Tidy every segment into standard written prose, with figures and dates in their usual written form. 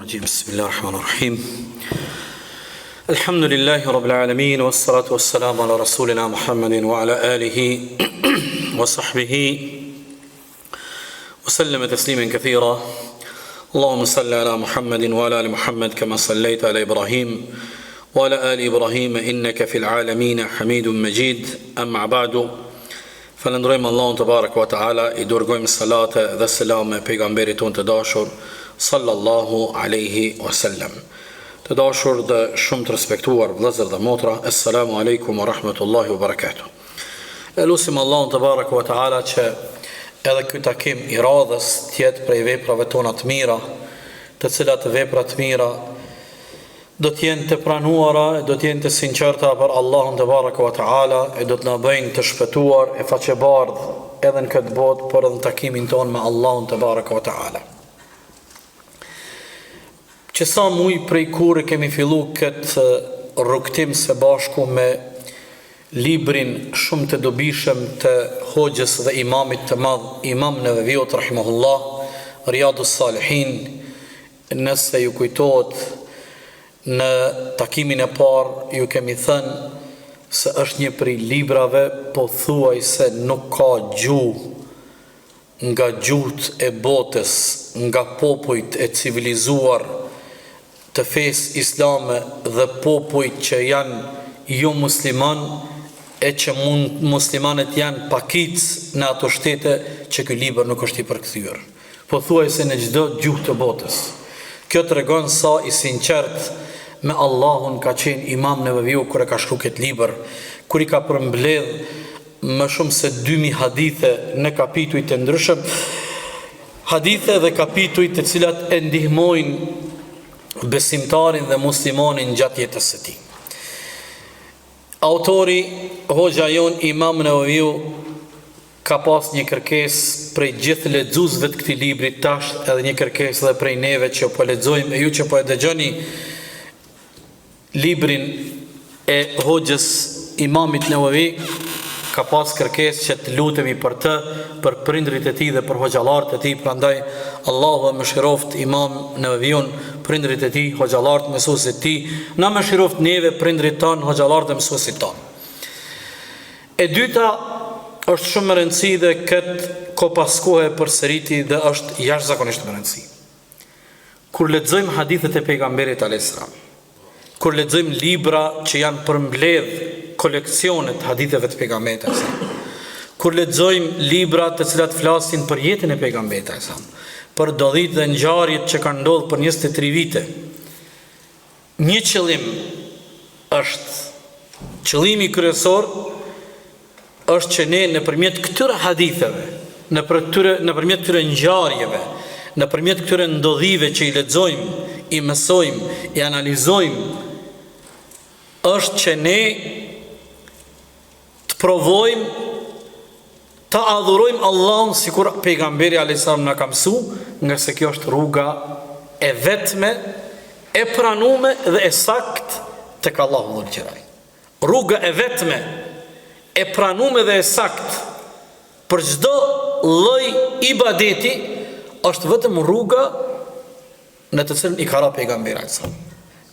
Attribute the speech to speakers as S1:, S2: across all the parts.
S1: الرجيم بسم الله الرحمن الرحيم الحمد لله رب العالمين والصلاة والسلام على رسولنا محمد وعلى آله وصحبه وسلم تسليما كثيرا اللهم صل على محمد وعلى آل محمد كما صليت على إبراهيم وعلى آل إبراهيم إنك في العالمين حميد مجيد أما بعد فلندرojmë Allahun te barek ve taala I dërgojmë salate dhe selam pejgamberit ton të dashur sallallahu alaihi wasallam. Të dashur dhe shumë të respektuar vëllezër dhe motra, assalamu alaikum wa rahmatullahi wa barakatuh. Elusim Allahun te barek ve taala që edhe ky takim I radhës të jetë prej veprave tona të mira, të cilat vepra të mira do të jenë të pranuara, do të jenë të sinqerta për Allahun te baraka wa taala, e do të na bëjnë të shpëtuar e faqebardh edhe në këtë botë, por edhe në takimin ton me Allahun te baraka wa taala. Që sa muj prej kur kemi fillu këtë rrugtim së bashku me librin shumë të dobishëm të hoxhës dhe imamit të madh Imam Neveviut rahimahullah, Riyadus Salihin. Nëse ju kujtohet, në takimin e parë ju kemi thënë se është një prej librave pothuaj se nuk ka gjuhë nga gjuhët e botës, nga popujt e civilizuar të fesë islame dhe popujt që janë jo musliman e që muslimanet janë pakic në ato shtete që ky libër nuk është I përkthyer. Pothuaj se në çdo gjuhë të botës. Kjo tregon sa I sinqert me Allahun ka qenë Imam Neveviu kur e ka shkruar këtë libër, kur I ka përmbledh më shumë se 2000 hadithe në kapituj të ndryshëm, hadithe dhe kapituj të cilat e ndihmojnë besimtarin dhe muslimanin gjatë jetës së tij. Autori, hoxha jon Imam Neveviu, ka pas një kërkesë prej gjithë lexuesve të këtij libri, tash edhe një kërkesë edhe prej neve që po lexojmë e ju që po e dëgjoni librin e hoxhës Imamit Nevevi, ka pas kërkesë që të lutemi për të, për prindrit e tij dhe për hoxhallarët e tij. Prandaj Allahu e mëshiroft Imam Neveviun, prindrit e tij, hoxhallarët, mësuesit e tij, na mëshiroft neve prindrit tan, hoxhallarët dhe mësuesit tan. E dyta është shumë e rëndësishme dhe këtë ko pas kohë përsëriti dhe është jashtëzakonisht e rëndësishme. Kur lexojmë hadithet e pejgamberit alayhis salam, kur lexojmë libra që janë përmbledh koleksionet haditheve të pejgamberit alayhis salam, kur lexojmë libra të cilat flasin për jetën e pejgamberit alayhis salam, për dodhit dhe ngjarjet që kanë ndodhur për 23 vite, një qëllim është, qëllimi kryesor është që ne nëpërmjet këtyre haditheve, nëpërmjet këtyre ngjarjeve, nëpërmjet këtyre ndodhive që I lexojmë, I mësojmë, I analizojmë, është që ne të provojmë të adhurojmë Allahun sikur pejgamberi alayhis salam na ka mësuar, nga se kjo është rruga e vetme, e pranuar dhe e saktë tek Allahu dhul xhelal. Rruga e vetme, e pranuar dhe e saktë për çdo lloj ibadeti është vetëm rruga në të cilën I ka ra pejgamberi alayhis salam.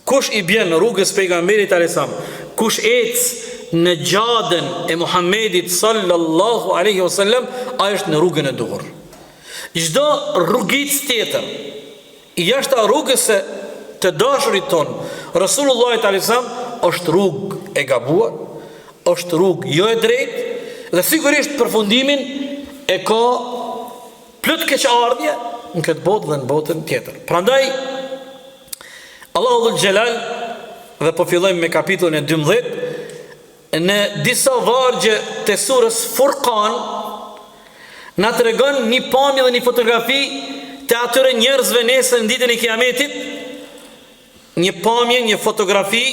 S1: Kush I bjen në rrugës pejgamberit alayhis salam, kush ec në gjadën e Muhammedit sallallahu alaihi wasallam, ai është në rrugën e duhur. Çdo rrugic tjetër jashtë rrugës së të dashurit ton, Rasulullah alayhis salam, është rrugë e gabuar, është rrugë jo e drejtë dhe sigurisht përfundimin e ka plot keqardhje në këtë botë dhe në botën tjetër. Prandaj Allahu dhul xhelal, dhe po fillojmë me kapitullin e 12, në disa vargje të surës Furqan na tregon një pamje dhe një fotografi të atyre njerëzve nesër në ditën e Kiametit, një pamje, një fotografi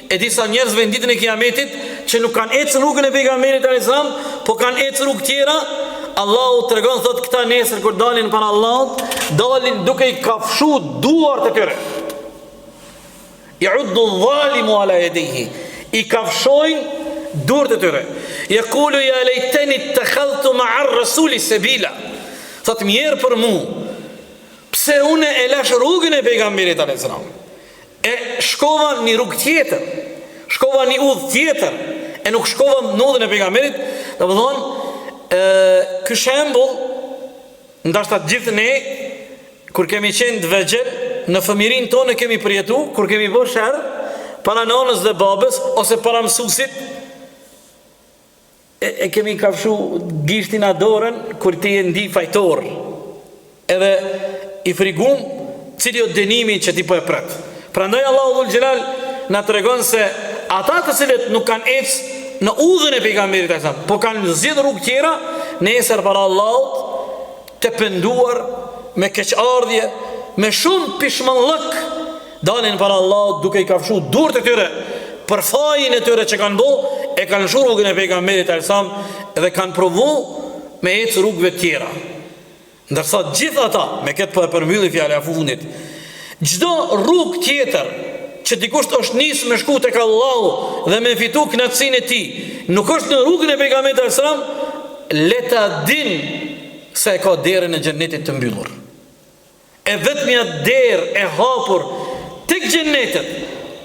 S1: e disa njerëzve në ditën e Kiametit që nuk kanë ecë rrugën e pejgamberit alayhis salam, po kanë ecë rrugë tjera. Allahu tregon, thot, këta nesër kur dalin para Allahut, dalin duke I kafshu duart e tyre. Ya'uddu adh-dhalimu ala yadihi, I kafshojnë duart e tyre. Yaqulu ya laytani ittakhadhtu ma'a ar-rasuli sabila. Thot, mirë për mu, Pse unë e lash rrugën e pejgamberit alayhis salam, e shkova një rrugë tjetër, shkova një udhë tjetër, e nuk shkova në udhën e pejgamberit. Domethënë, ky shembull, ndashta gjithë ne kur kemi qenë të vegjël, në fëmirin tonë kemi përjetu, kur kemi bërë sherr para nanës dhe babës ose para mësuesit, e kemi kafshu gishtin a dorën kur ti e ndi fajtor, edhe i frigum cili o dënimi që ti po e pret. Prandaj Allahu dhul xhelal na tregon se ata të cilët nuk kanë ecë në udhën e pejgamberit e sa, po kanë zgjedhur rrugë tjera, nesër para Allahut të penduar me keqardhje, me shumë pishmallëk, dalin para Allahut duke i kafshu durët e tyre për fajin e tyre që kanë bërë, e kanë lëshuar rrugën e pejgamberit e sa dhe kanë provu me ecë rrugëve tjera. Ndërsa gjithë ata, me këtë për e përmbylli fjala e fundit, çdo rrugë tjetër që dikush është nisë me shku tek Allahu dhe me fitu kënaqësinë e tij, nuk është në rrugën e pejgamberit sallallahu alajhi wasallam, le ta din se ka derën e xhennetit të mbyllur. E vetmja derë e hapur tek xhennetet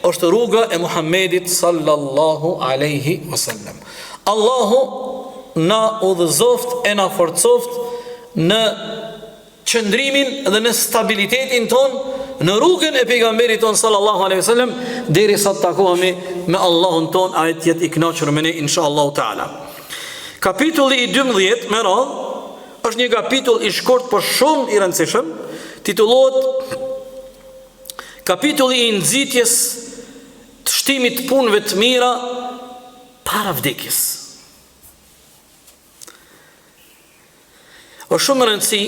S1: është rruga e Muhammedit sallallahu alaihi wasallam. Allahu na udhëzoft e na forcoft në qëndrimin dhe në stabilitetin ton në rrugën e pejgamberit ton sallallahu alaihi wasallam, derisa të takohemi me Allahun ton, ai të jetë i kënaqur me ne inshallah taala. Kapitulli i 12 me radhë është një kapitull i shkurt por shumë i rëndësishëm, titullohet Kapitulli i nxitjes të shtimit të punëve të mira para vdekjes. Është shumë rëndësi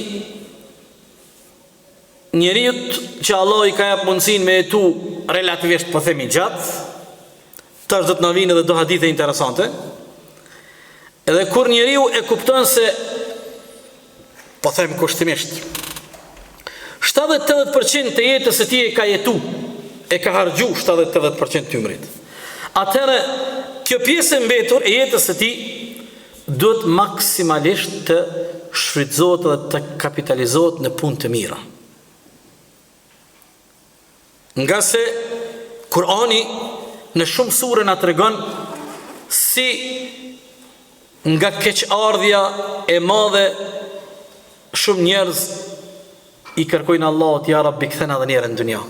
S1: njeriut që Allah i ka jap mundësinë me jetu relativisht po themi gjatë, tash do të na vinë edhe do hadithe interesante. Edhe kur njeriu e kupton se po them kushtimisht 70-80% të jetës së tij e ka jetu, e ka harxhu 70-80% të umrit. Atëherë kjo pjesë e mbetur e jetës së tij duhet maksimalisht të shfrytëzohet dhe të kapitalizohet në punë të mira. Nga se Kurani në shumë sure na tregon si nga keqardhja e madhe shumë njerëz i kërkojnë Allahut, ja Rabbi kthena edhe një herë në dunja.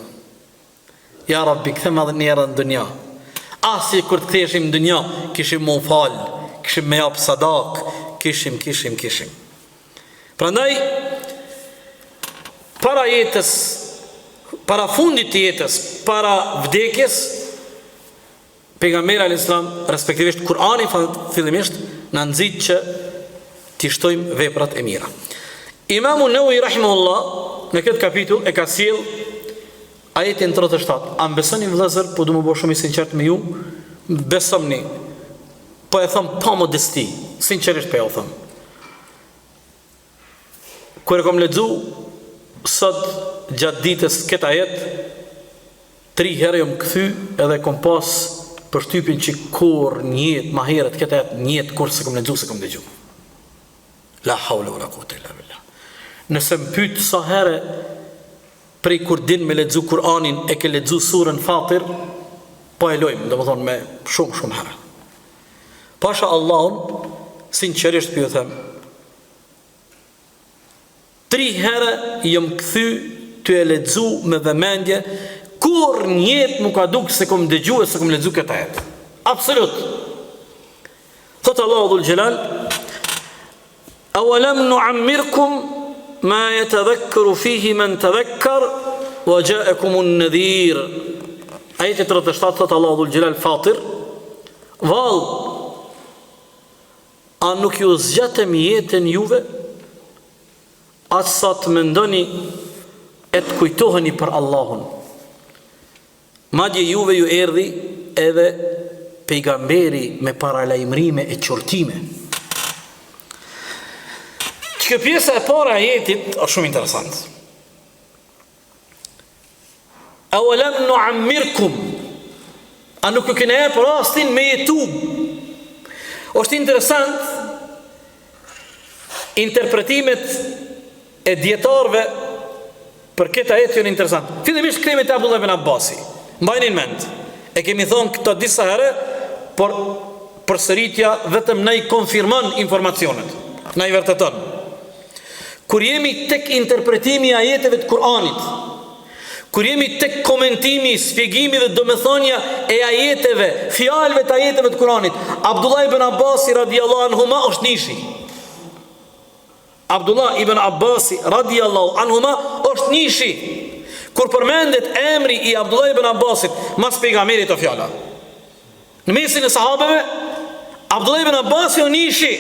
S1: Ja Rabbi kthema edhe një herë në dunja. Asi kur të ktheheshim në dunja, kishim më fal, kishim më jap sadak, kishim. Prandaj para jetës, para fundit të jetës, para vdekjes, pejgamberi alayhis salam, respektivisht Kurani fillimisht na nxit që t'i shtojmë veprat e mira. Imamu Nawawi rahimahullah në këtë kapitull e ka sjell ajetin 37. A besoni vëllezër, po do më bëj shumë i sinqert me ju, besoni. Po e them pa modesti, sinqerisht po e them. Kur e kam lexu sot gjatë ditës këtë ajet, 3 herë jam kthy edhe kom pas përshtypjen që kur një jetë më herët këtë ajet një jetë kur se kam lexu se kam dëgju. La hawla wala quwwata illa billah. Nëse më pyet sa herë prej kur din me lexu Kur'anin e ke lexu surën Fatir, po e lojmë, domethënë me shumë herë. Pasha Allahun, sinqerisht po ju them, 3 herë jam kthy të e lexu me vëmendje, kur njët më ka duk se kom dëgju e se kom lexu këtë ajet. Absolut. Thotë Allahu dhul xhelal, awalam nu'ammirkum ma yatadhakkaru fihi man tadhakkar wa ja'akumun nadhir. Ajeti 37 thotë Allahu dhul xhelal Fatir, vall, a nuk ju zgjatëm jetën juve atë sa të mendoni e të kujtoheni për Allahun. Madje juve ju erdhi edhe pejgamberi me paralajmërime e qortime. Kjo pjesa e para e ajetit është shumë interesant. Awalam nu'ammirkum, a nuk ju kena jep rastin me jetu. Është interesant interpretimet e dietarëve për këtë ajet janë interesant. Fillimisht kthehemi te Abdullah ibn Abbasi. Mbajini në mend. E kemi thonë këto disa herë, por përsëritja vetëm na i konfirmon informacionet, na i vërteton. Kur jemi tek interpretimi i ajeteve të Kur'anit, kur jemi tek komentimi, shpjegimi dhe domethënia e ajeteve, fjalëve të ajeteve të Kur'anit, Abdullah ibn Abbasi radhiyallahu anhuma është nishi. Abdullah ibn Abbasi radhiyallahu anhuma është nishi. Kur përmendet emri i Abdullah ibn Abbasit mas pejgamberit o fjala, në mesin e sahabeve, Abdullah ibn Abbasi o nishi.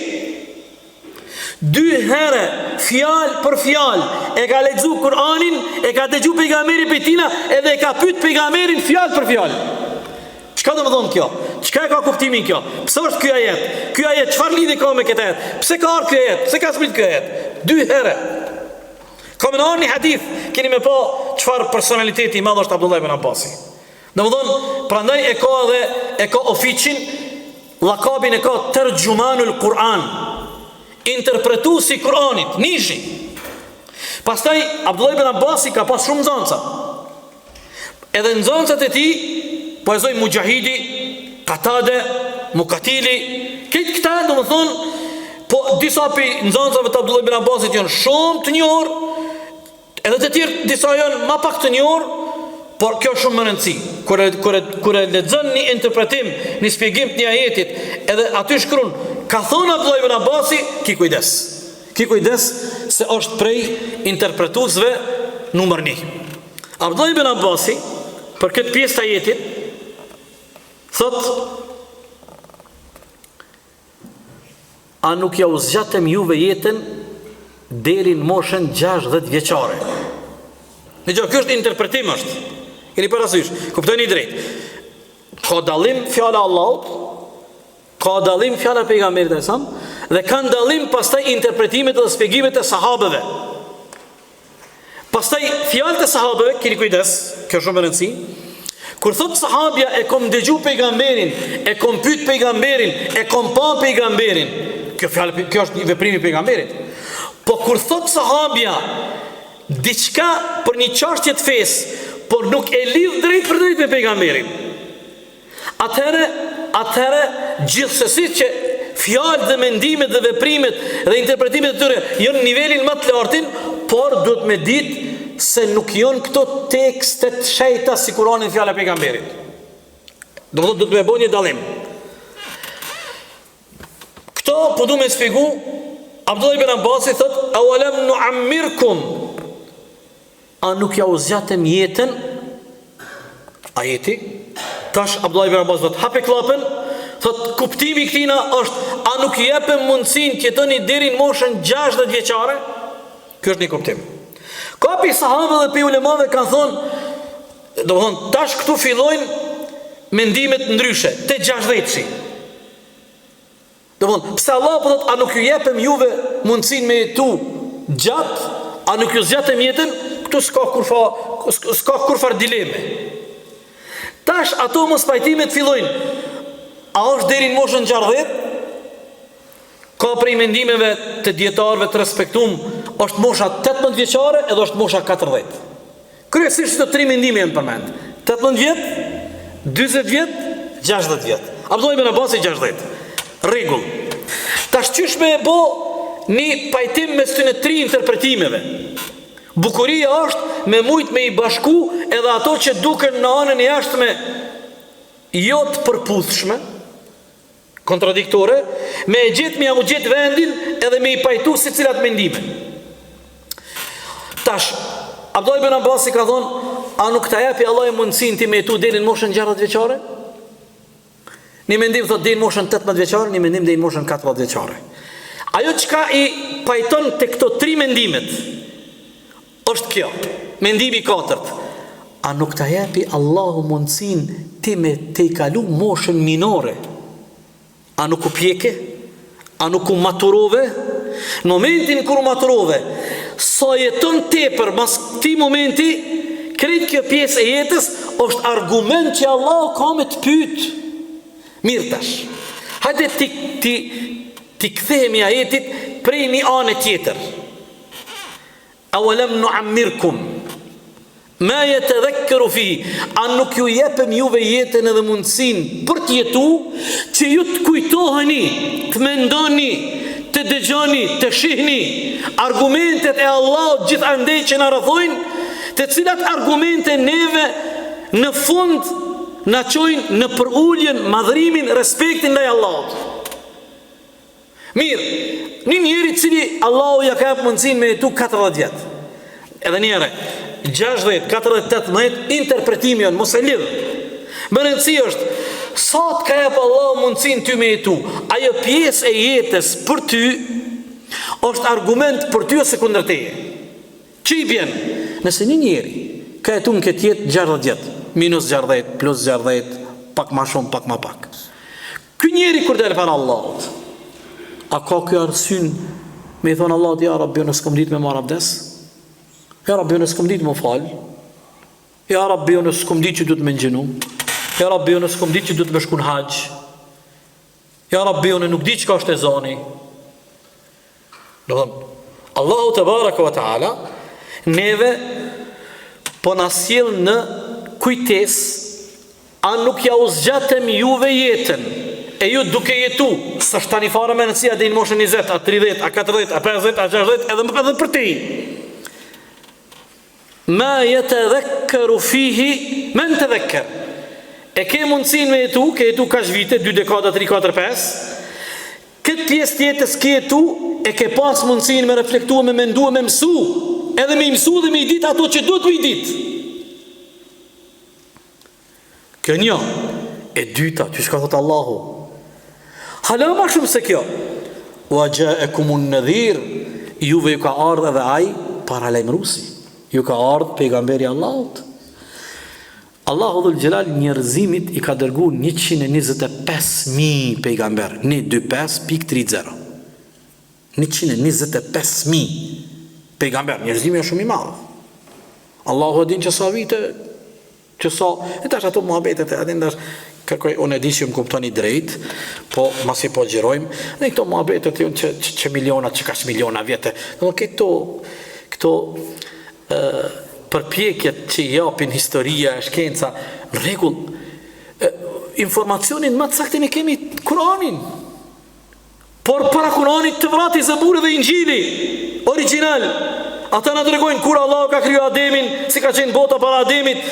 S1: 2 herë fjalë për fjalë e ka lexuar Kur'anin, e ka dëgjuar pejgamberin për tina, edhe e ka pyet pejgamberin fjalë për fjalë. Çka do të thonë kjo? Çka ka kuptimin kjo? Pse është ky ajet? Ky ajet çfarë lidhje ka me këtë ajet? Pse ka ardhur ky ajet? Pse ka zbrit ky ajet? 2 herë. Kam në një hadith, keni me pa çfarë personaliteti i madh është Abdullah ibn Abbasi. Domethënë, prandaj e ka oficin, llakabin e ka terjumanul Kur'an, interpretuesi i Kur'anit, nishi. Pastaj Abdullah ibn Abbasi ka pas shumë nxënësa. Edhe nxënësat e tij poezoi Mujahidi, Qatade, Muqatili, këta domethënë, po disa pi nxënësave të Abdullah ibn Abbasit janë shumë të njohur, edhe të tjerë disa janë më pak të njohur, por kjo është shumë më rëndësi. Kur e lexon një interpretim, një shpjegim të një ajetit, edhe aty shkruan, ka thonë Abdullah ibn Abbasi, ki kujdes. Ki kujdes se është prej interpretuesve numër 1. Abdullah ibn Abbasi për këtë pjesë të ajetit thot: a nuk ja u zgjatëm juve jetën deri në moshën 60 vjeçare. Në gjë, kjo është interpretim është. Keni parasysh, kuptoni drejt. Ka dallim fjala e Allahut, ka dallim fjala e pejgamberit e sam, dhe kanë dallim pastaj interpretimet dhe shpjegimet e sahabeve. Pastaj fjalët e sahabeve, keni kujdes, kjo është shumë e rëndësishme. Kur thot sahabja e kom dëgju pejgamberin, e kom pyet pejgamberin, e kom pa pejgamberin, kjo është një veprim i pejgamberit. Po kur thot sahabja diçka për një çështje të fesë, por nuk e lidh drejt për drejt me pejgamberin, atëherë gjithsesi që fjalët dhe mendimet dhe veprimet dhe interpretimet e tyre janë në nivelin më të lartin, por duhet me ditë se nuk janë këto tekstet shejta si Kurani fjala e pejgamberit. Do të me bëj një dallim. Këto po du me shpjegu. Abdullah ibn Abbasi thot: awalam nu'ammirkum, a nuk ja u zgjatëm jetën? Ajeti. Tash Abdullah ibn Abbas thot: hape klapën. Thot: kuptimi i këtina është, a nuk jepëm mundësinë të jetoni deri në moshën 60 vjeçare? Ky është një kuptim. Ka pi sahabëve dhe pi ulemave kanë thonë, do të thonë, tash këtu fillojnë mendimet ndryshe, te 60-shi. Do të thonë, pse Allah po thotë, a nuk ju jepëm juve mundësinë me jetu gjatë, a nuk ju zgjatëm jetën? Këtu s'ka kurfar dileme. Tash ato mos pajtimet fillojnë, a është deri në moshën 60? Ka prej mendimeve të dietarëve të respektuar, është mosha 18 vjeçare edhe është mosha 40. Kryesisht të 3 mendime janë përmend. 18 vjet, 40 vjet, 60 vjet. Abdullah ibn Abbasi 60. Rregull. Tash çysh me bë një pajtim mes këtyre 3 interpretimeve. Bukuria është me mujt me i bashku edhe ato që duken në anën e jashtme jo të përputhshme, kontradiktore, me e gjetë me amu gjetë vendin edhe me i pajtu se cilat mendime. Tash, Abdullah ibn Abbasi ka thonë, a nuk ta japi Allah e mundësin ti me jetu deri në moshën 60 vjeçare? Një mendim thot deri në moshën 18 vjeçare, një mendim deri në moshën 14 vjeçare. Ajo çka i pajton te këto 3 mendimet është kjo. Mendimi i 4. A nuk ta japi Allahu mundësin ti me te i kalu moshën minore? A nuk u pjeke? A nuk u maturove? Në momentin kur u maturove, sa jeton tepër mas këtij momenti, krejt kjo pjesë e jetës është argument që Allah ka me të pyet. Mirë tash. Hajde ti kthehemi ajetit prej një anë tjetër. Awalam nu'ammirkum. Ma yatadhakkaru fihi, a nuk ju jepem juve jetën edhe mundësinë për të jetu, që ju të kujtoheni, të mendoni, të dëgjoni, të shihni argumentet e Allahut gjithandej që na rrethojnë, të cilat argumente neve në fund na çojnë në përuljen, madhrimin, respektin ndaj Allahut. Mirë, një njeri cili Allahu ja ka jepë mundësinë me jetu 40 vjet. Edhe njëre 60, 40, 18, interpretimi janë mos e lidh. Më rëndësi është sa të ka jepë Allahu mundësinë ty me jetu. Ajo pjesë e jetës për ty është argument për ty ose kundër teje. Që i bjen? Nëse një njeri ka jetu në këtë jetë 60 vjet, minus 60, plus 60, pak ma shumë, pak ma pak. Ky njeri kur del para Allahut, a ka kjo arsyn me i thonë Allahut, ja Rabbi, unë s'kom ditë me marr abdes? Ja Rabbi, unë s'kom ditë më fal? Ja Rabbi, unë s'kom ditë që du të me ngjenu? Ja Rabbi, unë s'kom ditë që du të me shku në hax? Ja Rabbi, unë nuk di çka është ezani? Do thëmë, Allahu te baraka wa taala neve po na sjell në kujtes, a nuk ja u zgjatëm juve jetën, e ju duke jetu, s'është tani fare me nësia dhe në moshën 20, a 30, a 40, a 50, a 60, edhe për ti. Ma yatadhakkaru fihi man tadhakkar. E ke mundësin me jetu, ke jetu kaç vite, 2 dekada, 3, 4, 5. Këtë pjesë tjetës ke jetu, e ke pas mundësin me reflektu, me mendu, me mësu, edhe me mësu dhe me i dit ato që do të i dit. Kjo një. E dyta, që shka thotë Allahu, hala ma shumë se kjo, wa ja'akumun nadhir, juve ju ka ardhë edhe aj paralajmërusi, ju ka ardhë pejgamberi Allahut. Allahu dhul Gjelal njerëzimit i ka dërgu 125.000 pejgamber, 125.30, 125.000 pejgamber, njerëzimi është shumë i madh. Allahu e din që sa vite, që sa, e tash ato muhabetet e adin dash, kërkoj, unë e di që më kuptoni drejt, po masi po gjirojmë, dhe këto muhabetet që miliona, që kash miliona vjetë, dhe këto përpjekjet që i japin historia, shkenca, në rregull, informacionin më të saktin e kemi Kur'anin, por para Kur'anit të vrati Zaburi dhe Injili original, ata në tregojnë kur Allah ka kriju Ademin, si ka qenë bota para Ademit.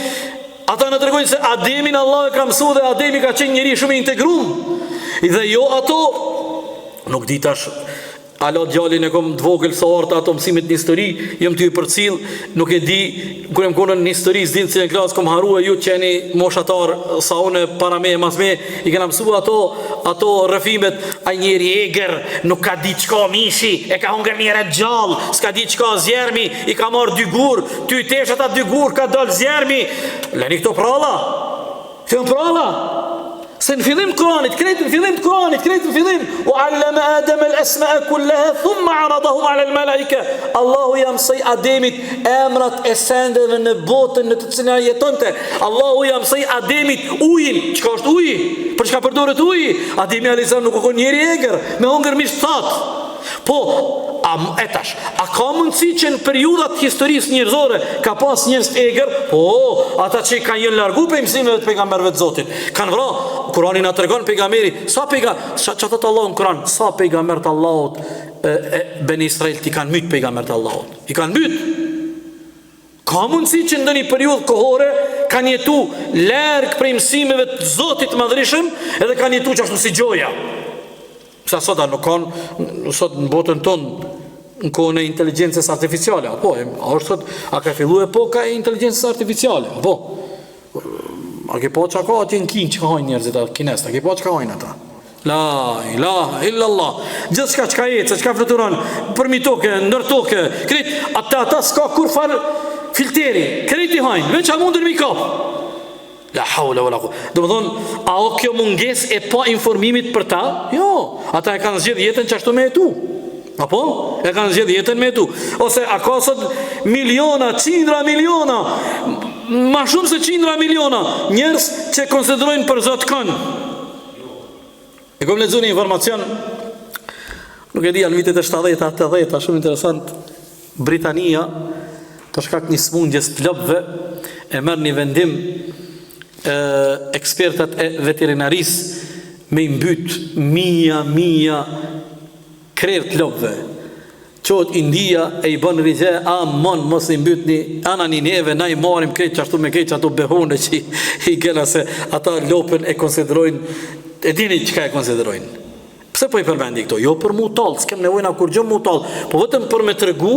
S1: Ata në tregojnë se Ademin Allah e ka mësu dhe Ademi ka qenë njëri shumë i integrum. Dhe jo ato, nuk di tash, alo djalin e kom të vogël sa orta ato mësimit në histori, jëm të ju përcil, nuk e di, kur jem konën në histori, s'din si në klasë kom haru e ju që jeni moshatar sa une para me e mas me, i kena mësu ato rëfimet, a njeri eger, nuk ka di qka mishi, e ka hunger njëre gjall, s'ka di qka zjermi, i ka marrë 2 gur, ty i tesh ata 2 gur, ka dal zjermi, leni këto pralla, këto pralla, se në fillim Kur'anit, krejtë në fillim, u allama Adem al-asma'a kullaha, thumma aradahum ala al-malaika. Allahu ja mësoi Ademit emrat e sendeve në botën në të cilën jetonte. Allahu ja mësoi Ademit ujin, çka është uji? Për çka përdoret uji? Ademi alayhis salam nuk ka njeri egër, me hunger mish thot. Po, etash, a ka mundësi që në periudat historisë njerëzore ka pas njerëz të egër? Po, ata që kanë jënë largu për mësimeve të pejgamberëve të Zotit. Kanë vra, Kurani na tregon pejgamberi, çfarë thot Allahu në Kur'an, sa pejgamber të Allahut Ben Israil ti kanë myt pejgamber të Allahut. I kanë myt. Ka mundësi që ndonjë periudhë kohore kanë jetu larg prej mësimeve të Zotit të Madhërisëm, edhe kanë jetu që ashtu si gjoja. Sa sot nuk kanë, sot në botën tonë, në kohën e inteligjencës artificiale, apo, a ka fillu epoka e inteligjencës artificiale, apo, a ke po që ka ati në Kinë që ka hojnë njerëzit a kinest, a ke po që ka hojnë ata? La ilaha illallah, gjithë që ka jetë, që ka fluturon, përmi toke, ndër toke, krejt, ata s'ka kur farë filteri, krejt i hojnë, veç a mundër mi kapë. La hawla wala quwwata. Do të thonë, a o kjo mungesë e pa informimit për ta? Jo, ata e kanë zgjedhur jetën çashtu me jetu. Apo? E kanë zgjedhur jetën me jetu. Ose a ka sot miliona, qindra miliona, ma shumë se qindra miliona njerëz që konsiderojnë për Zot kënë. E kom lexuar një informacion, nuk e di, në vitet e 70-a, 80-a, shumë interesant. Britania për shkak një smundjes të lopëve, e merr një vendim ekspertat e veterinarisë me i mbyt mija krerë të lopëve. Qot India e i bën rigje, mos i mbytni anani neve, na i marim krejt qashtu me krejt ato behone që i gena se ata lopën e konsiderojnë, e dini çka e konsiderojnë. Pse po i përmendi këto? Jo për mu talë, s'kem nevojna kur gjë mu talë, po vetëm për me tregu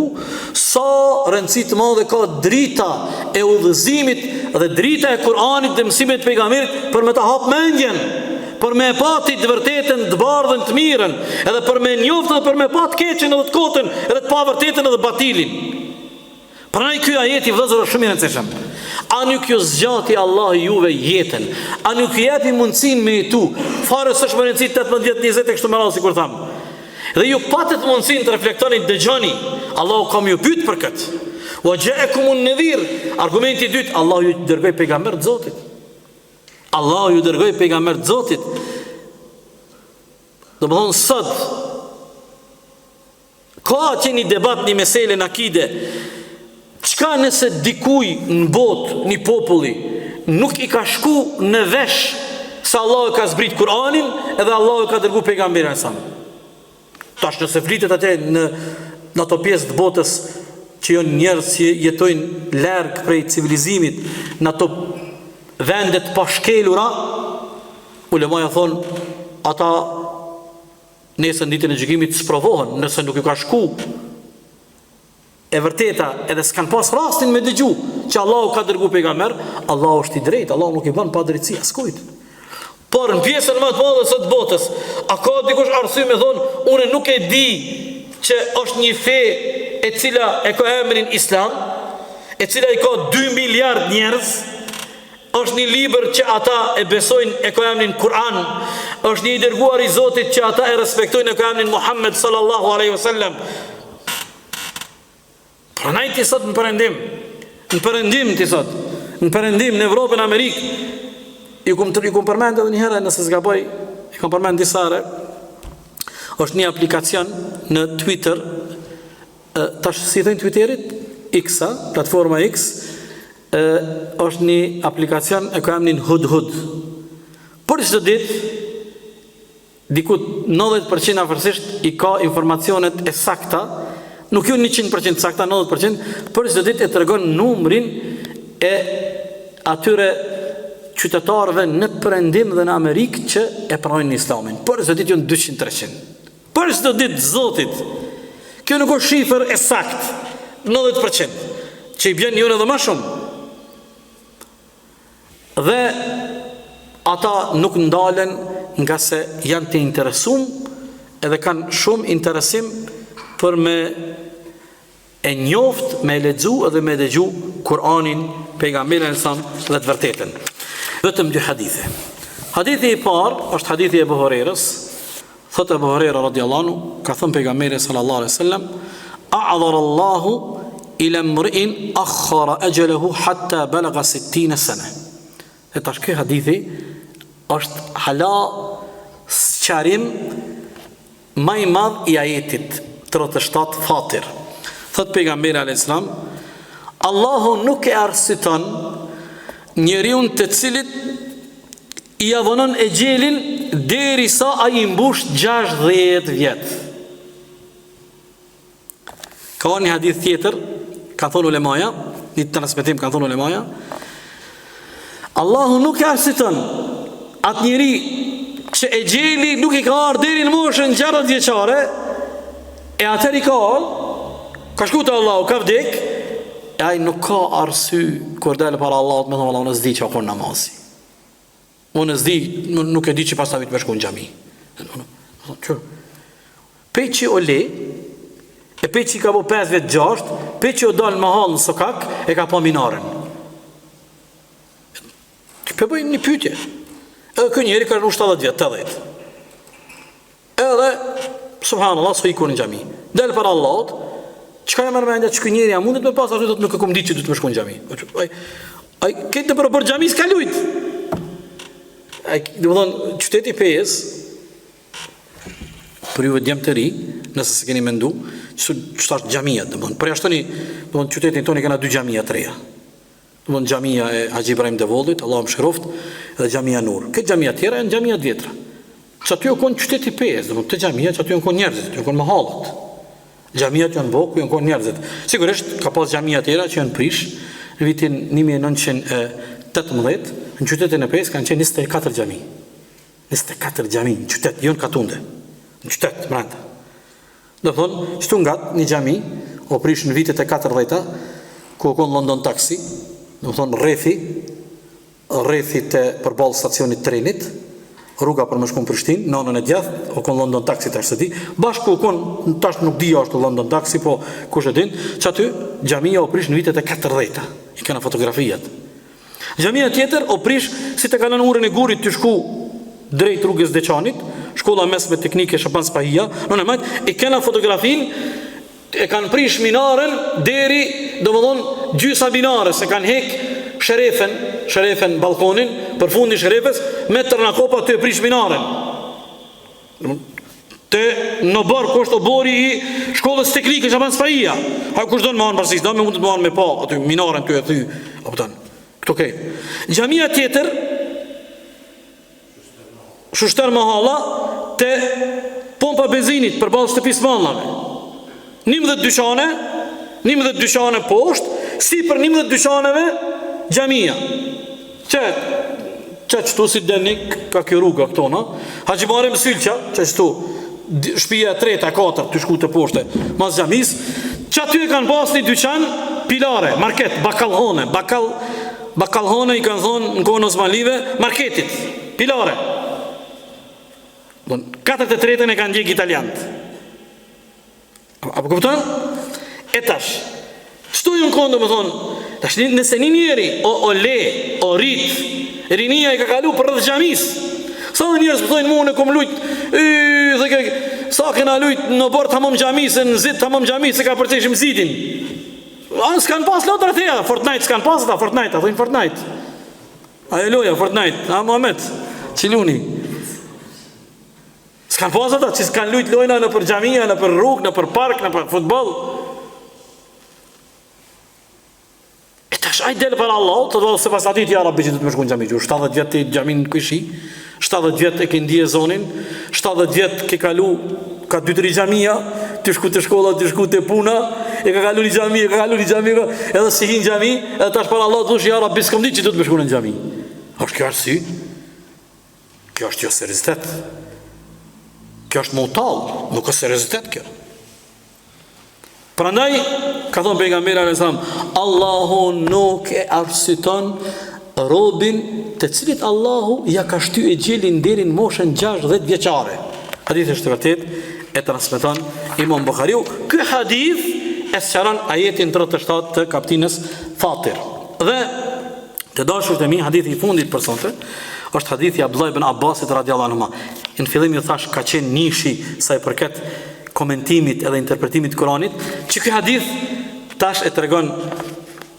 S1: sa rëndësi të madhe ka drita e udhëzimit dhe drita e Kur'anit dhe mësimit të pejgamberit për me ta hap mendjen, për me pati të vërtetën, të bardhën, të mirën, edhe për me njoftë dhe për me pat keqen edhe të kotën, edhe të pa vërtetën edhe batilin. Prandaj ky ajeti vëllezër është shumë i rëndësishëm. A nuk ju zgjati Allah juve jetën? A nuk ju jepi mundësinë me jetu? Fare s'është më rëndësi 18-20 e kështu me radhë sikur tham. Dhe ju patët mundësinë të reflektoni, dëgjoni. Allahu kam ju pyet për këtë. Wa ja'akumun nadhir. Argumenti i dytë, Allahu ju dërgoi pejgamber të Zotit. Allahu ju dërgoi pejgamber të Zotit. Do të thonë sot ka që një debat, një mesele në akide. Çka nëse dikuj në botë, një populli, nuk i ka shku në vesh se Allah e ka zbrit Kur'anin edhe Allah e ka dërgu pejgamberin e sam. Tash nëse flitet atje në ato pjesë të botës që janë njerëz që jetojnë larg prej civilizimit, në ato vendet pa shkelura, ulemaja thonë, ata nesër ditën e gjykimit sprovohen, nëse nuk i ka shku e vërteta, edhe s'kan pas rastin me dëgju që Allahu ka dërgu pejgamber, Allahu është i drejtë, Allahu nuk i bën pa drejtësi askujt. Por në pjesën më të madhe së të botës, a ka dikush arsye me thonë, unë nuk e di që është një fe e cila e ka emrin Islam, e cila i ka 2 miliard njerëz, është një libër që ata e besojnë e ka emrin Kur'an, është një i dërguar i Zotit që ata e respektojnë e ka emrin Muhammed sallallahu alaihi wasallam. Pranaj ti sot në përëndim ti sot, në përëndim në Evropë, në Amerikë, i kum përmend edhe një herë, nëse s'gaboj, i kum përmend disa herë, është një aplikacion në Twitter, tash si thënë Twitterit, X-a, platforma X, është një aplikacion e ka emrin Hudhud. Por çdo ditë, diku 90% afërsisht i ka informacionet e sakta, nuk ju 100% sakta, 90%, por çdo ditë e tregon numrin e atyre qytetarëve në perëndim dhe në Amerikë që e pranojnë Islamin. Por çdo ditë janë 200-300. Por çdo ditë Zotit. Kjo nuk është shifër e sakt, 90%, që i bjen edhe më shumë. Dhe ata nuk ndalen nga se janë të interesum edhe kanë shumë interesim për me e njoft, me lexu edhe me dëgju Kur'anin, pejgamberin e sam dhe të vërtetën. Vetëm 2 hadithe. Hadithi i parë është hadithi e Abu Hurairës. Thot Abu Huraira radhiyallahu anhu, ka thënë pejgamberi sallallahu alaihi wasallam, a'dhara Allahu ila imri'in akhara ajalahu hatta balagha 60 sana. E tash ky hadithi është hala sqarim më i madh i ajetit 37 Fatir. Thot pejgamberi alayhis salam, Allahu nuk e arsiton njeriu të cilit i adhonon e gjelin derisa ai mbush 60 vjet. Ka një hadith tjetër, ka thonë ulemaja, një transmetim ka thonë ulemaja, Allahu nuk e arsiton atë njeri që e gjeli nuk i ka ardhur deri në moshën 60 vjeçare, e atëri ka shku te Allahu, ka vdek, e ai nuk ka arsye kur dalë para Allahut me thonë Allahu në zdi që akon namazi. Unë zdi, nuk e di që pas ta vit me shku në xhami. Peqi o le, e peqi ka po 5 vjet 6, peqi o dalë më hall në sokak, e ka pa minaren. Për bëjmë një pyetje. Edhe kë njeri ka rru 70 vjet, 80. Edhe, subhanallah, s'u iku në xhami. Del para Allahut, çka më mendja që ky njeri a mundet me pas ashtu thotë nuk e kam ditë që do të më shkon në xhami. Ai këtë për xhami s'ka lut. Ai do të thonë qyteti PS për ju djem të ri, nëse s'e keni mendu, çfarë është xhamia, domthon. Përjashtoni, domthon qytetin tonë kanë 2 xhamia të reja. Domthon xhamia e Haxhi Ibrahim Devollit, Allahu mëshiroft, dhe xhamia Nur. Këtë xhamia të tjera janë xhamia të vjetra. Që aty u konë qyteti pesë, domthon të xhamia që aty u konë njerëzit, u konë mahallat. Xhamiat janë boku, janë konë njerëzit. Sigurisht ka pas xhamia të tjera që janë prish. Në vitin 1918 në qytetin e pesë kanë qenë 24 xhami. 24 xhami në qytet, jo në Katunde. Në qytet brenda. Do thonë, çtu ngat një xhami o prish në vitet e 40-ta, ku u konë London Taxi, do thonë rrethi të përballë stacionit trenit, rruga për më shku në Prishtinë, në anën e djathtë, o konë London Taxi tash se di, bashku u konë, tash nuk di është London Taxi, po kush e din, që aty xhamia o prish në vitet e 40-ta, i kena fotografijat. Xhamia tjetër o prish si të kalon urën e Gurit të shku drejt rrugës Deçanit, shkolla mesme teknike Shaban Spahia, në majt, e kena fotografin, e kanë prish minaren deri, domethënë gjysa binare, se kanë hek sherefen balkonin, për fundi sherefes, me tërnakopa të e prish minaren. Te në barë kështë o bori i shkollës teknike Shaban Spahia. Ha kush do në manë përsis, do me mund të manë me pa, aty minaren të e thy, apëtan. Këto kej. Xhamia tjetër, Shushter Mahalla, te pompa benzinit për balë shtëpis mallave. 11 dyqane poshtë, si për 11 dyqaneve xhamia. Qëtu si denik ka kjo rruga këtona, Haxhi Muharrem Sylqa, qëtu shtëpia 3-4 të shku të poshte mas xhamis, që aty e kanë pas një dyqan pilare, market, bakalhone i kanë thonë në kohën Osmanlive, marketit, pilare. 4-3 e kanë djeg italianët. Apo kupton? E tash, çto ju në kondo më thonë, tash nëse një njeri o rrit, rinia i ka kalu për rrëth xhamis. Sa dhe njerës më thonë mu në kom lujt, sa kena lujt në bërë të hamëm xhamis, në zit të hamëm xhamis, se ka përceshim zitin. S'kan pas lotër të teja, Fortnite s'kan pas ata, Fortnite, a thujnë Fortnite. Ajo loja, Fortnite, a Mohamed, qiluni. S'kan pas ata, që s'kan lujt lojna në për xhamia, në për rrugë, në për park, në për futbol. E tash ajt delë për Allah, të do se pas atit ja rabbi që du të më shku në xhami, 70 vjetë të xhamin në këshi, 70 vjetë e ke ndije zonin, 70 vjetë ke kalu, ka 2-3 xhamia, të shku të shkolla, të shku të puna, e ka kalu një xhami, edhe si hi në xhami, edhe tash për Allah të dhush, ja rabbi s'kom dit që du të më shku në xhami. Është kjo arsy? Kjo është jo seriozitet. Kjo është motal, nuk është seriozitet kjo. Prandaj, ka thonë pejgamberi alayhis salam, Allahu nuk e arsyton robin të cilit Allahu ja ka shty e gjelin deri në moshën 60 vjeçare. Hadith është vërtet, e transmeton Imam Buhariu. Ky hadith e sqaron ajetin 37 të kapitullin Fatir. Dhe të dashur të mi, hadithi i fundit për sonte është hadithi Abdullah ibn Abbasit radhiyallahu anhu. Në fillim ju thash ka qenë nishi sa i përket komentimit edhe interpretimit të Kuranit, që ky hadith tash e tregon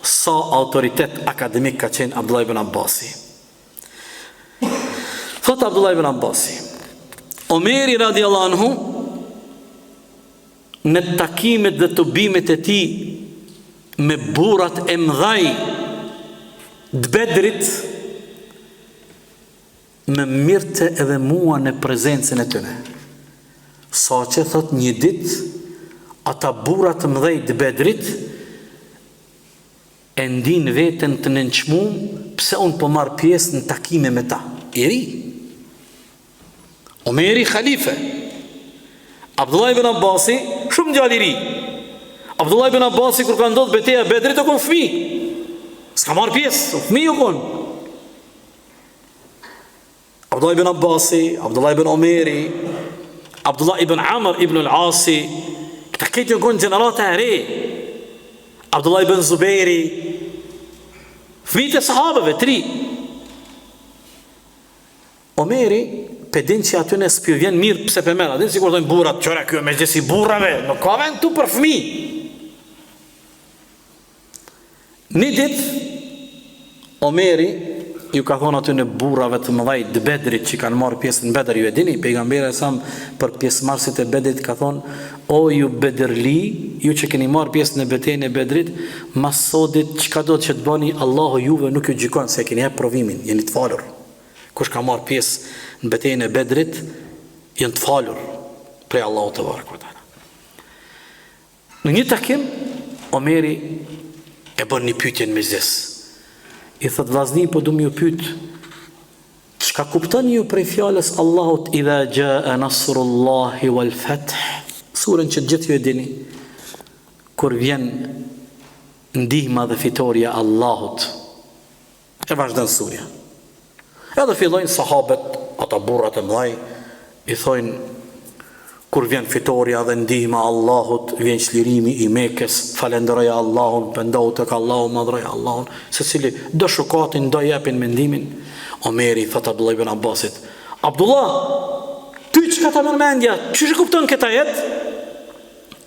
S1: sa autoritet akademik ka qenë Abdullah ibn Abbasi. Thot Abdullah ibn Abbasi, Omeri radhiyallahu anhu në takimet dhe të bimet e tij me burrat e mëdhaj të Bedrit, me mirte edhe mua në prezencën e tyne. Sa që thot një dit, ata burrat mëdhej të Bedrit e ndin veten të nënçmuar pse unë po marr pjesë në takime me ta. I ri. Omeri khalife. Abdullah ibn Abbasi shumë djalë i ri. Abdullah ibn Abbasi kur ka ndodhur betejë e Bedrit o kon fëmijë. S'ka marr pjesë, fëmijë o kon. Abdullah ibn Abbasi, Abdullah ibn Omeri, Abdullah ibn Amr ibn al-Asi, këta këtë jo konë gjenerata e re. Abdullah ibn Zuberi, fëmijët e sahabëve, 3. Omeri, pedin që aty në spjo vjen mirë pse për mera, din si kur dojnë burat, qëra kjo me gjesi burrave, nuk ka vend tu për fëmi. Një dit, Omeri, ju ka thonë aty në burrave të mëdhaj të Bedrit që kanë marrë pjesë në Bedr, ju e dini, pejgamberi sa për pjesëmarrësit e Bedrit ka thonë O ju Bedrli, ju që keni marrë pjesë në betejën e Bedrit, mas sotit çka do të që të bani, Allahu juve nuk ju gjykon se keni hap provimin, jeni të falur. Kush ka marrë pjesë në betejën e Bedrit, janë të falur prej Allahu te barekuta. Në një takim, Omeri e bën një pyetje në mezdes. I thot vllazni, po du më ju pyet, çka kuptoni ju prej fjalës Allahut idha jaa nasrullahi wal fath? Surën që gjithë ju e dini, kur vjen ndihma dhe fitoria Allahut, e vazhdon surja. Edhe fillojnë sahabët, ata burrat e mëdhej, i thojnë, kur vjen fitoria dhe ndihma Allahut, vjen çlirimi i Mekës, falenderoja Allahun, pendohu tek Allahu, madhroja Allahun, secili do shukatin, do japin mendimin. Omeri thot Abdullah ibn Abbasit, Abdullah, ty çka ta merr mendja, çish e kupton këtë ajet?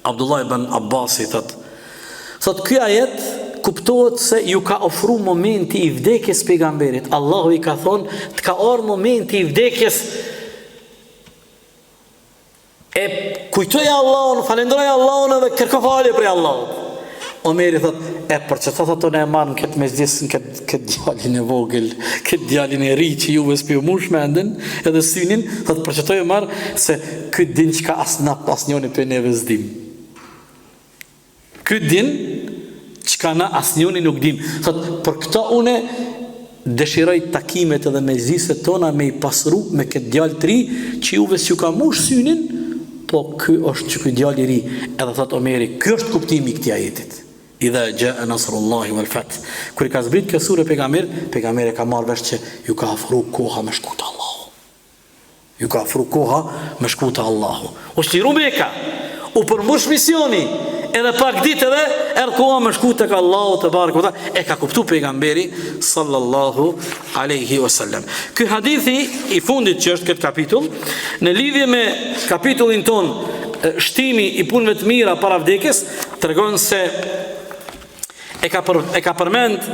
S1: Abdullah ibn Abbasi thot, ky ajet kuptohet se ju ka ofru momenti i vdekjes pejgamberit. Allahu i ka thonë, të ka ardhur momenti i vdekjes, e kujtoja Allahun, falenderoja Allahun edhe kërko falje prej Allahut. Omeri thot, për që thot e marrën këtë mesdjes, këtë djalin e vogël, këtë djalin e ri që juve s'pi u mush mendën, edhe synin, thot për që e marrë, se këtë din që ka asnjoni për neve s'dim. Këtë din që ka na asnjoni nuk dim. Thot, për këta une dëshiroj takimet edhe mezdiset tona me i pasru me këtë djal të ri, që juve s'ju ka mush synin, po ky është që ky djal i ri. Edhe thot Omeri, ky është kuptimi i këtij ajetit. Idha jaa nasrullahi wal fath. Kur i ka zbrit kjo sure pejgamberi ka marrë vesh që ju ka afru koha me shkuta Allahu. Ju ka afru koha me shkuta Allahu. U shliru Meka, u përmbush misioni, edhe pak ditë edhe erdh koha me shkuta tek Allahu te barekuta. E ka kuptu pejgamberi sallallahu alaihi wasallam. Ky hadithi i fundit që është këtë kapitull, në lidhje me kapitullin ton, shtimi i punëve të mira para vdekjes, tregon se e ka përmend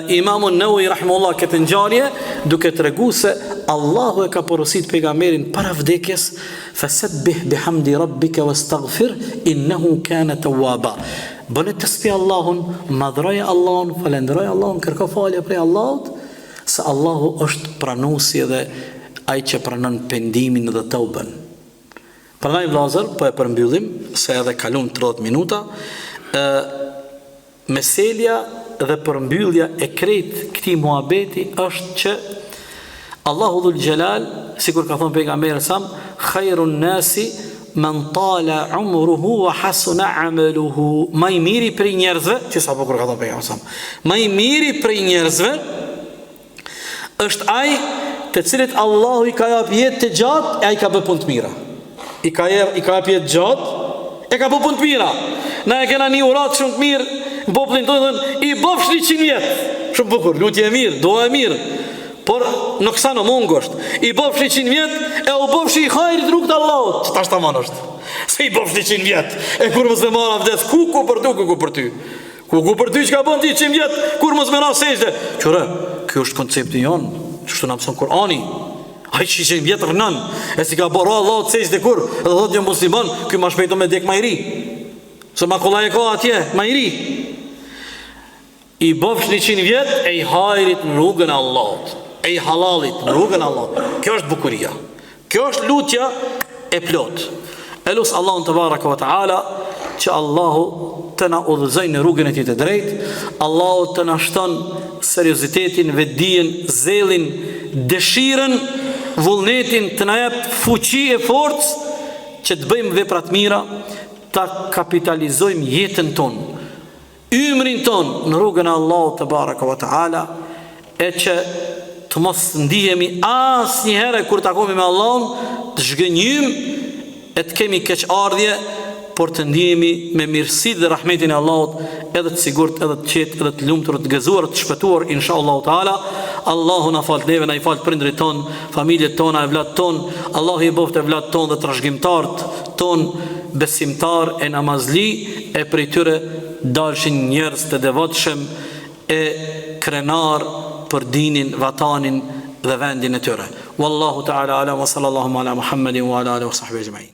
S1: Imamu Nawawi rahimahullah këtë ngjarje, duke treguar se Allahu e ka porosit pejgamberin para vdekjes, fasabbih bihamdi rabbika wastaghfir innahu kana tawwaba. Bëni tasbih Allahun, madhroja Allahun, falenderoj Allahun, kërko falje prej Allahut, se Allahu është pranuesi dhe ai që pranon pendimin dhe tauben. Prandaj vëllazër, po e përmbyllim se edhe kalon 30 minuta. Meselja dhe përmbyllja e krejt këtij muhabeti është që Allahu dhul Gjelal, sikur ka thonë pejgamberi sam, khairun nasi man tala umruhu wa hasuna amaluhu. Më i miri prej njerëzve, që sa po kur ka thonë pejgamberi sam, më i miri prej njerëzve është ai të cilit Allahu i ka jap jetë të gjatë e ai ka bë punë të mira. I ka jap jetë gjatë, e ka bë punë të mira. Na e kena një urat shumë të mirë, në popullin tonë thënë, i bëfsh 100 vjetë. Shumë bukur, lutje e mirë, doa e mirë. Por në kësa në mungosht, i bëfsh 100 vjetë, e u bëfsh i hajrit rrugë të Allahut. Që ta shtaman është? Se i bëfsh 100 vjetë, e kur mësë me marra vdes, ku për ty, ku për ty? Ku për ty që ka bënd 100 vjetë, kur mësë me na sejde? Qëre, kjo është koncepti jonë, që shtu në mësën Kurani. Ai që 100 vjetë rënën, e si ka bërra Allahut sejde kur, edhe dhët një musliman, kjo ma shpejto me dek ma i ri. Se ma kolla e ka atje, ma i ri. I bëfsh 100 vjetë, e i hajrit në rrugën e Allahut, e i halalit në rrugën e Allahut. Kjo është bukuria, kjo është lutja e plot. E lusë Allahun të baraka wa ta'ala, që Allahu të na udhëzoj në rrugën e tij të drejtë, Allahu të na shton seriozitetin, vetdijen, zellin, dëshirën, vullnetin, të na jap fuqi e forcë që të bëjmë vepra të mira, ta kapitalizojmë jetën tonë, ymrin tonë në rrugën e Allahut te baraka wa taala, e që të mos ndihemi asnjëherë kur takohemi me Allahun të zhgënjym e të kemi keqardhje, por të ndihemi me mirësitë dhe rahmetin e Allahut, edhe të sigurt, edhe të qetë, edhe të lumtur, të gëzuar, të shpëtuar inshallah taala. Allahu na fal neve, na i fal prindrit ton, familjet tona, evlat ton. Allahu i boft evlat ton dhe trashëgimtarët ton, besimtar e namazli, e prej tyre dalshin njerëz të devotshëm e krenar për dinin, vatanin dhe vendin e tyre. Wallahu ta'ala ala wa sallallahu ala Muhammedin wa ala alihi wa sahbihi ajma'in.